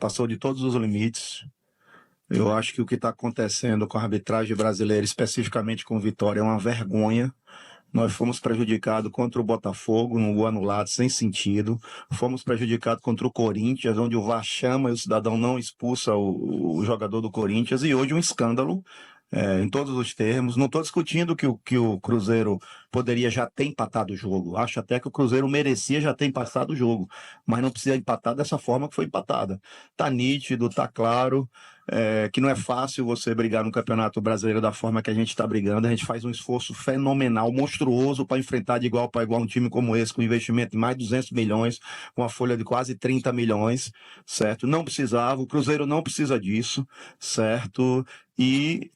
passou de todos os limites. Eu acho que o que está acontecendo com a arbitragem brasileira, especificamente com o Vitória, é uma vergonha. Nós fomos prejudicados contra o Botafogo, num gol anulado, sem sentido. Fomos prejudicados contra o Corinthians, onde o VAR chama e o cidadão não expulsa o jogador do Corinthians. E hoje um escândalo, em todos os termos. Não estou discutindo que o Cruzeiro poderia já ter empatado o jogo. Acho até que o Cruzeiro merecia já ter empatado o jogo. Mas não precisa empatar dessa forma que foi empatada. Está nítido, está claro. Que não é fácil você brigar no Campeonato Brasileiro da forma que a gente está brigando. A gente faz um esforço fenomenal, monstruoso, para enfrentar de igual para igual um time como esse, com investimento de mais de 200 milhões, com a folha de quase 30 milhões, certo? Não precisava, o Cruzeiro não precisa disso, certo? E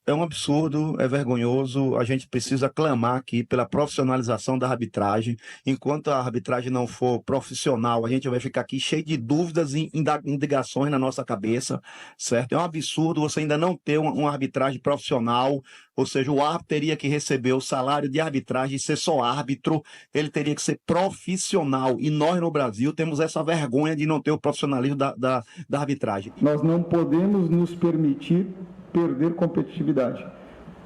é um absurdo, é vergonhoso. A gente precisa clamar aqui pela profissionalização da arbitragem. Enquanto a arbitragem não for profissional, a gente vai ficar aqui cheio de dúvidas e indagações na nossa cabeça, certo? É um absurdo você ainda não ter uma arbitragem profissional, ou seja, o árbitro teria que receber o salário de arbitragem e ser só árbitro, ele teria que ser profissional. E nós no Brasil temos essa vergonha de não ter o profissionalismo da arbitragem. Nós não podemos nos permitir perder competitividade.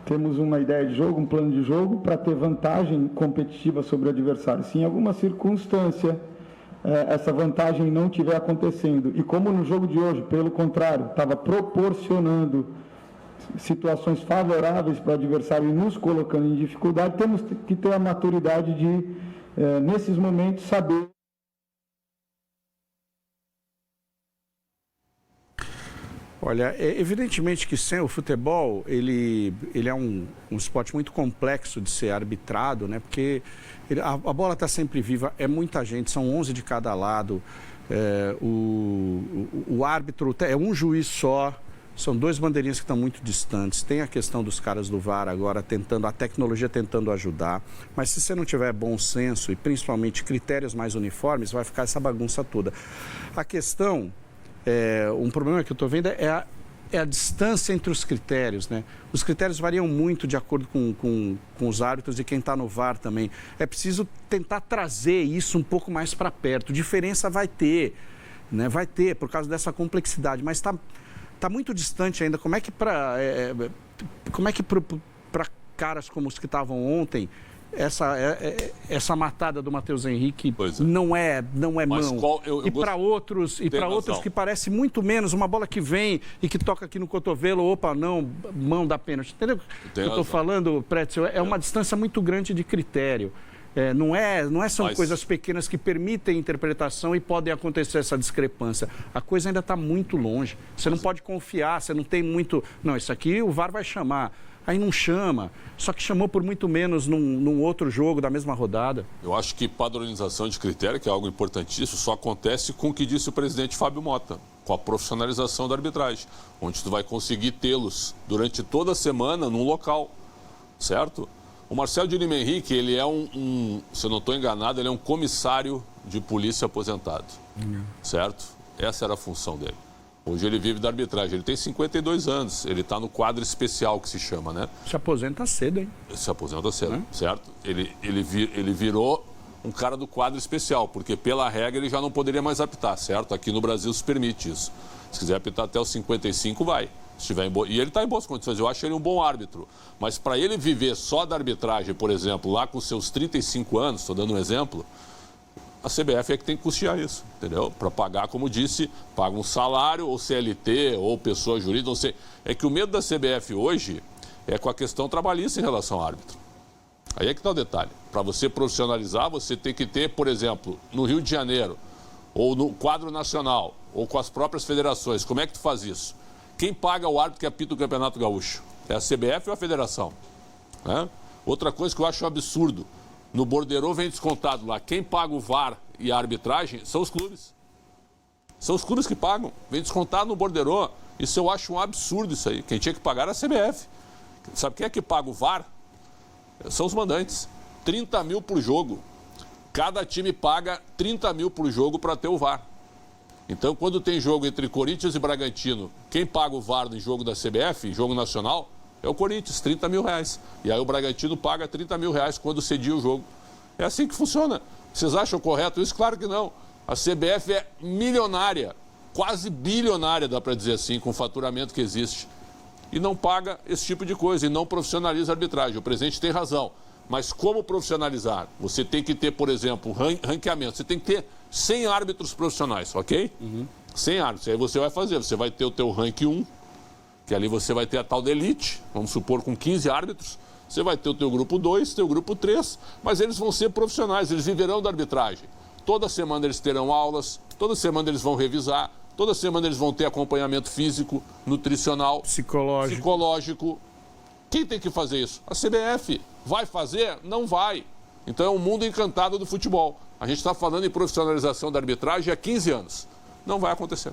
Temos uma ideia de jogo, um plano de jogo para ter vantagem competitiva sobre o adversário. Se em alguma circunstância essa vantagem não estiver acontecendo, e como no jogo de hoje, pelo contrário, estava proporcionando situações favoráveis para o adversário e nos colocando em dificuldade, temos que ter a maturidade de, nesses momentos, saber. Olha, evidentemente que sem o futebol, ele é um esporte muito complexo de ser arbitrado, né? Porque a bola está sempre viva, é muita gente, são 11 de cada lado, o árbitro é um juiz só, são dois bandeirinhas que estão muito distantes, tem a questão dos caras do VAR agora a tecnologia tentando ajudar, mas se você não tiver bom senso e principalmente critérios mais uniformes, vai ficar essa bagunça toda. A questão... um problema que eu estou vendo é a distância entre os critérios, né? Os critérios variam muito de acordo com os árbitros e quem está no VAR também. É preciso tentar trazer isso um pouco mais para perto. Diferença vai ter, né? Vai ter por causa dessa complexidade, mas tá muito distante ainda. Como é que para caras como os que estavam ontem, essa matada do Matheus Henrique não é mão. E para outros que parece muito menos, uma bola que vem e que toca aqui no cotovelo, opa, não, mão da pênalti. Entendeu o que eu estou falando, Pretzel? É uma distância muito grande de critério. São coisas pequenas que permitem interpretação e podem acontecer essa discrepância. A coisa ainda está muito longe. Você não pode confiar, você não tem muito... Não, isso aqui o VAR vai chamar. Aí não chama, só que chamou por muito menos num outro jogo da mesma rodada. Eu acho que padronização de critério, que é algo importantíssimo, só acontece com o que disse o presidente Fábio Mota, com a profissionalização da arbitragem, onde tu vai conseguir tê-los durante toda a semana num local, certo? O Marcelo de Lima Henrique, ele é se eu não estou enganado, ele é um comissário de polícia aposentado, certo? Essa era a função dele. Hoje ele vive da arbitragem, ele tem 52 anos, ele está no quadro especial que se chama, né? Se aposenta cedo, hein? Se aposenta cedo, certo? Ele virou um cara do quadro especial, porque pela regra ele já não poderia mais apitar, certo? Aqui no Brasil se permite isso. Se quiser apitar até os 55, vai. Se tiver e ele está em boas condições, eu acho ele um bom árbitro. Mas para ele viver só da arbitragem, por exemplo, lá com seus 35 anos, estou dando um exemplo... A CBF é que tem que custear isso, entendeu? Para pagar, como disse, paga um salário, ou CLT, ou pessoa jurídica, não sei. É que o medo da CBF hoje é com a questão trabalhista em relação ao árbitro. Aí é que está o detalhe. Para você profissionalizar, você tem que ter, por exemplo, no Rio de Janeiro, ou no quadro nacional, ou com as próprias federações. Como é que tu faz isso? Quem paga o árbitro que apita o Campeonato Gaúcho? É a CBF ou a federação? Né? Outra coisa que eu acho um absurdo. No borderô vem descontado lá. Quem paga o VAR e a arbitragem são os clubes. São os clubes que pagam. Vem descontado no borderô. Isso eu acho um absurdo isso aí. Quem tinha que pagar era a CBF. Sabe quem é que paga o VAR? São os mandantes. 30 mil por jogo. Cada time paga 30 mil por jogo para ter o VAR. Então, quando tem jogo entre Corinthians e Bragantino, quem paga o VAR no jogo da CBF, jogo nacional, é o Corinthians, 30 mil reais. E aí o Bragantino paga 30 mil reais quando cedia o jogo. É assim que funciona. Vocês acham correto isso? Claro que não. A CBF é milionária, quase bilionária, dá para dizer assim, com o faturamento que existe. E não paga esse tipo de coisa, e não profissionaliza a arbitragem. O presidente tem razão. Mas como profissionalizar? Você tem que ter, por exemplo, ranqueamento. Você tem que ter 100 árbitros profissionais, ok? 100 árbitros. Aí você vai fazer, você vai ter o teu ranking 1, que ali você vai ter a tal da elite, vamos supor, com 15 árbitros. Você vai ter o teu grupo 2, teu grupo 3, mas eles vão ser profissionais, eles viverão da arbitragem. Toda semana eles terão aulas, toda semana eles vão revisar, toda semana eles vão ter acompanhamento físico, nutricional, psicológico. Quem tem que fazer isso? A CBF. Vai fazer? Não vai. Então é um mundo encantado do futebol. A gente está falando em profissionalização da arbitragem há 15 anos. Não vai acontecer.